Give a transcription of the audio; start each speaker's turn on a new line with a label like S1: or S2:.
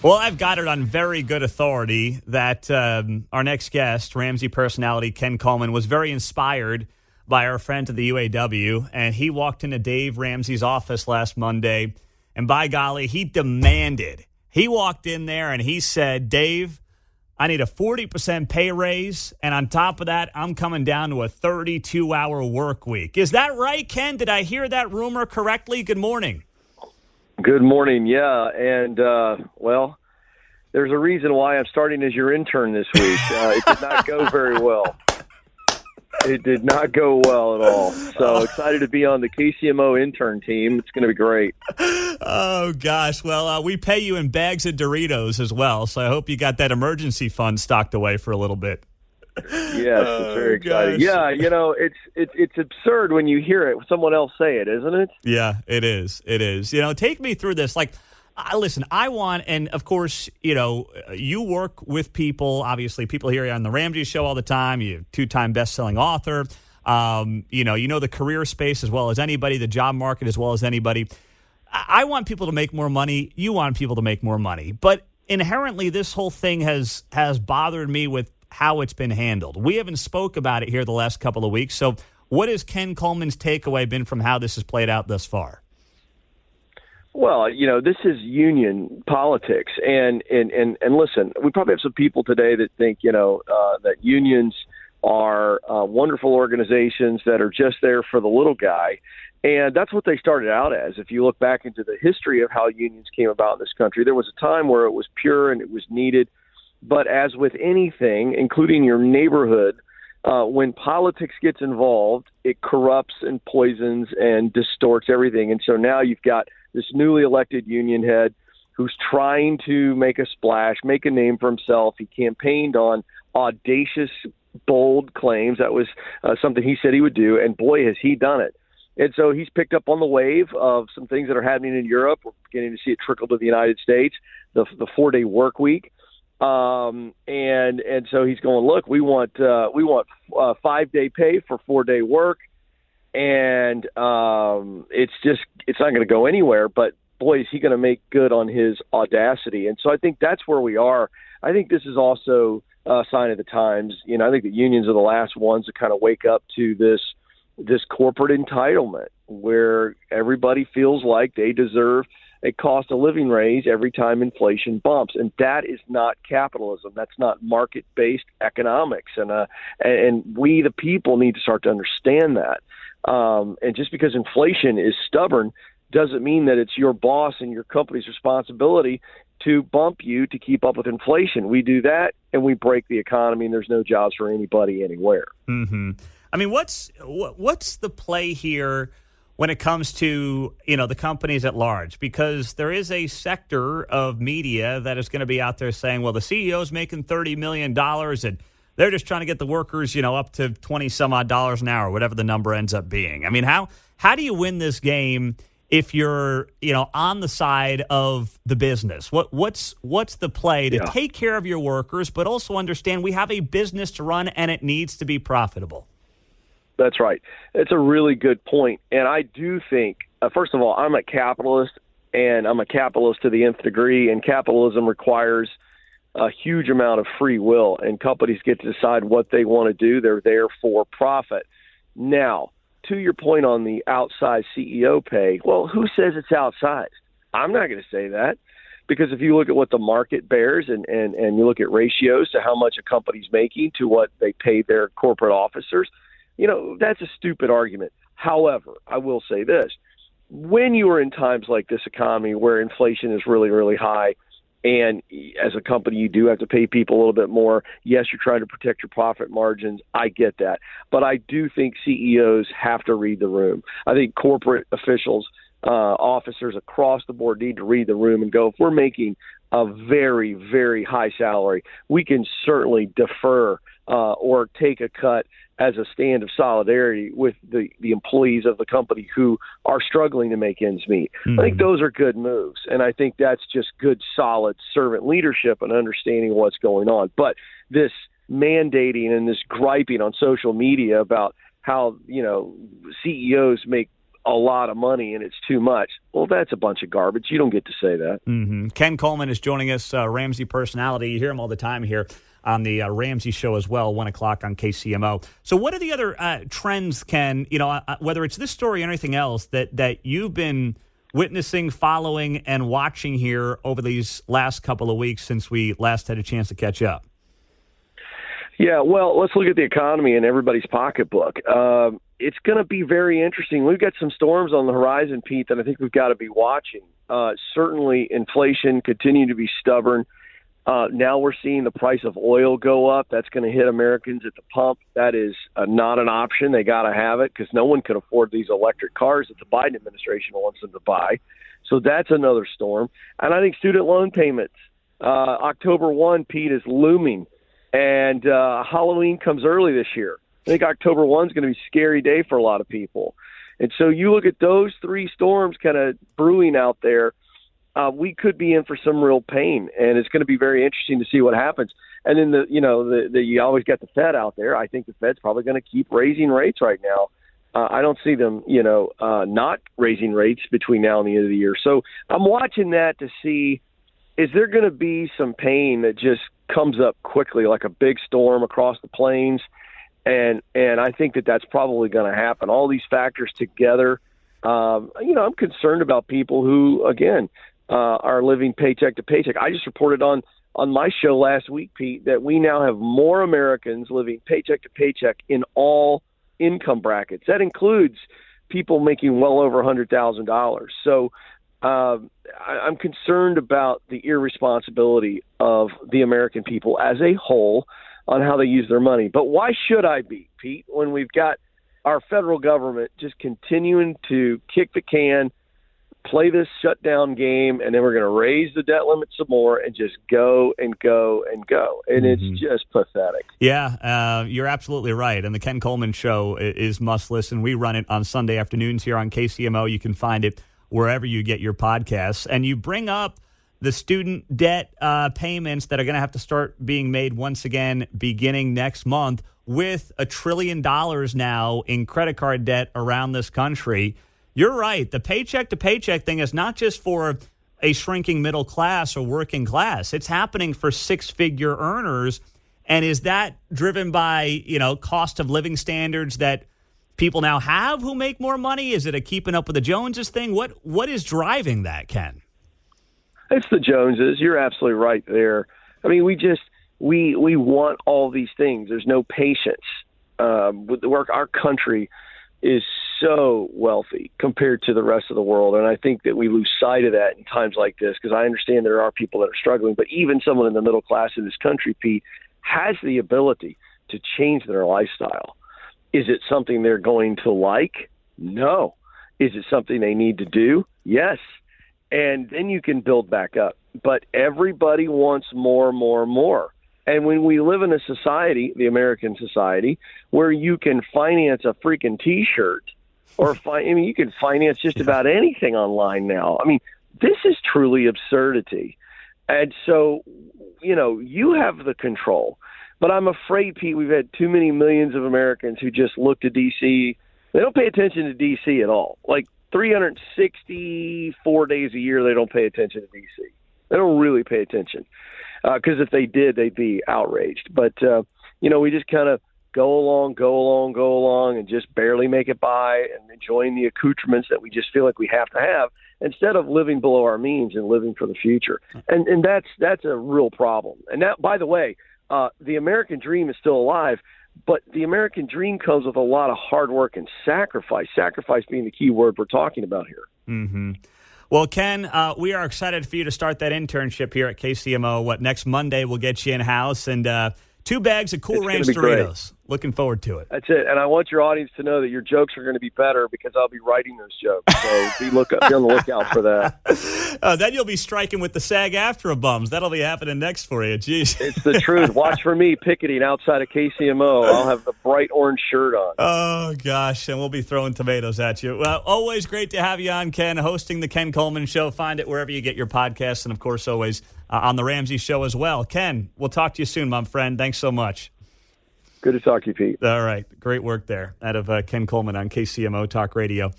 S1: Well, I've got it on very good authority that our next guest, Ramsey personality Ken Coleman, was very inspired by our friends at the UAW, and he walked into Dave Ramsey's office last Monday, and by golly, he walked in there and he said, Dave, I need a 40% pay raise, and on top of that, I'm coming down to a 32-hour work week. Is that right, Ken? Did I hear that rumor correctly? Good morning.
S2: Good morning, yeah, and, well, there's a reason why I'm starting as your intern this week. It did not go very well. It did not go well at all. So excited to be on the KCMO intern team. It's going to be great.
S1: Oh, gosh. Well, we pay you in bags of Doritos as well, so I hope you got that emergency fund stocked away for a little bit.
S2: Yes, it's very exciting.
S1: Gosh.
S2: Yeah, it's absurd when you hear it, someone else say it, isn't it?
S1: Yeah, it is. It is. Take me through this. Listen, I want, and of course, you work with people, obviously people hear you on the Ramsey show all the time. You're a 2-time best-selling author. You know the career space as well as anybody, the job market as well as anybody. I want people to make more money. You want people to make more money. But inherently, this whole thing has bothered me with how it's been handled. We haven't spoke about it here the last couple of weeks. So what has Ken Coleman's takeaway been from how this has played out thus far?
S2: Well, this is union politics. And listen, we probably have some people today that think, that unions are wonderful organizations that are just there for the little guy. And that's what they started out as. If you look back into the history of how unions came about in this country, there was a time where it was pure and it was needed. But as with anything, including your neighborhood, when politics gets involved, it corrupts and poisons and distorts everything. And so now you've got this newly elected union head who's trying to make a splash, make a name for himself. He campaigned on audacious, bold claims. That was something he said he would do, and boy, has he done it. And so he's picked up on the wave of some things that are happening in Europe. We're beginning to see it trickle to the United States, the 4-day work week. And so he's going, look, we want 5-day pay for 4-day work. And it's not going to go anywhere, but boy, is he going to make good on his audacity. And so I think that's where we are. I think this is also a sign of the times. I think the unions are the last ones to kind of wake up to this corporate entitlement where everybody feels like they deserve a cost of living raise every time inflation bumps. And that is not capitalism. That's not market-based economics. And we, the people, need to start to understand that. And just because inflation is stubborn doesn't mean that it's your boss and your company's responsibility to bump you to keep up with inflation. We do that and we break the economy, and there's no jobs for anybody anywhere.
S1: Mm-hmm. I mean, what's the play here when it comes to, the companies at large? Because there is a sector of media that is going to be out there saying, well, the CEO's making $30 million and they're just trying to get the workers, up to 20 some odd dollars an hour, whatever the number ends up being. I mean, how do you win this game if you're, on the side of the business? What's the play to take care of your workers, but also understand we have a business to run and it needs to be profitable?
S2: That's right. It's a really good point. And I do think, first of all, I'm a capitalist, and I'm a capitalist to the nth degree, and capitalism requires a huge amount of free will, and companies get to decide what they want to do. They're there for profit. Now, to your point on the outsized CEO pay, well, who says it's outsized? I'm not going to say that, because if you look at what the market bears and you look at ratios to how much a company's making to what they pay their corporate officers, that's a stupid argument. However, I will say this. When you are in times like this economy where inflation is really, really high, and as a company, you do have to pay people a little bit more. Yes, you're trying to protect your profit margins. I get that. But I do think CEOs have to read the room. I think corporate officials, officers across the board need to read the room and go, if we're making a very, very high salary, we can certainly defer or take a cut as a stand of solidarity with the employees of the company who are struggling to make ends meet. Mm-hmm. I think those are good moves, and I think that's just good, solid servant leadership and understanding what's going on. But this mandating and this griping on social media about how, CEOs make a lot of money and it's too much. Well, that's a bunch of garbage. You don't get to say that.
S1: Mm-hmm. Ken Coleman is joining us, Ramsey personality. You hear him all the time here on the Ramsey Show as well, 1 o'clock on KCMO. So what are the other trends, Ken, whether it's this story or anything else that you've been witnessing, following, and watching here over these last couple of weeks since we last had a chance to catch up?
S2: Yeah, well, let's look at the economy and everybody's pocketbook. It's going to be very interesting. We've got some storms on the horizon, Pete, that I think we've got to be watching. Certainly, inflation continuing to be stubborn. Now we're seeing the price of oil go up. That's going to hit Americans at the pump. That is not an option. They got to have it because no one can afford these electric cars that the Biden administration wants them to buy. So that's another storm. And I think student loan payments, October 1, Pete, is looming. And Halloween comes early this year. I think October 1 is going to be a scary day for a lot of people. And so you look at those three storms kind of brewing out there, we could be in for some real pain. And it's going to be very interesting to see what happens. And then, you always got the Fed out there. I think the Fed's probably going to keep raising rates right now. I don't see them, not raising rates between now and the end of the year. So I'm watching that to see, is there going to be some pain that just comes up quickly, like a big storm across the plains? And I think that's probably going to happen. All these factors together, I'm concerned about people who, again, are living paycheck to paycheck. I just reported on my show last week, Pete, that we now have more Americans living paycheck to paycheck in all income brackets. That includes people making well over $100,000. So I'm concerned about the irresponsibility of the American people as a whole on how they use their money. But why should I be, Pete, when we've got our federal government just continuing to kick the can, play this shutdown game, and then we're going to raise the debt limit some more and just go and go and go. And it's just pathetic.
S1: Yeah, you're absolutely right. And the Ken Coleman Show is must listen. We run it on Sunday afternoons here on KCMO. You can find it wherever you get your podcasts. And you bring up the student debt payments that are going to have to start being made once again beginning next month with $1 trillion now in credit card debt around this country. You're right. The paycheck to paycheck thing is not just for a shrinking middle class or working class. It's happening for six-figure earners. And is that driven by, cost of living standards that people now have who make more money? Is it a keeping up with the Joneses thing? What is driving that, Ken?
S2: It's the Joneses. You're absolutely right there. I mean, we want all these things. There's no patience with the work. Our country is so wealthy compared to the rest of the world, and I think that we lose sight of that in times like this, because I understand there are people that are struggling, but even someone in the middle class in this country, Pete, has the ability to change their lifestyle. Is it something they're going to like? No. Is it something they need to do? Yes. And then you can build back up. But everybody wants more, more, more. And when we live in a society, the American society, where you can finance a freaking T-shirt, or you can finance just about anything online now. I mean, this is truly absurdity. And so, you have the control. But I'm afraid, Pete, we've had too many millions of Americans who just look to D.C. They don't pay attention to D.C. at all. Like 364 days a year, they don't pay attention to D.C. They don't really pay attention. Because if they did, they'd be outraged. But, we just kind of go along, and just barely make it by and enjoying the accoutrements that we just feel like we have to have, instead of living below our means and living for the future. And that's a real problem. And that, by the way, the American dream is still alive, but the American dream comes with a lot of hard work and sacrifice being the key word we're talking about here.
S1: Mm-hmm. Well, Ken, we are excited for you to start that internship here at KCMO. Next Monday we'll get you in-house, and 2 bags of Cool Ranch Doritos. Great. Looking forward to it.
S2: That's it. And I want your audience to know that your jokes are going to be better because I'll be writing those jokes. So be on the lookout for that.
S1: Then you'll be striking with the SAG-AFTRA bums. That'll be happening next for you. Jeez.
S2: It's the truth. Watch for me picketing outside of KCMO. I'll have the bright orange shirt on.
S1: Oh, gosh. And we'll be throwing tomatoes at you. Well, always great to have you on, Ken, hosting the Ken Coleman Show. Find it wherever you get your podcasts. And, of course, always on the Ramsey Show as well. Ken, we'll talk to you soon, my friend. Thanks so much.
S2: Good to talk to you, Pete.
S1: All right. Great work there out of Ken Coleman on KCMO Talk Radio.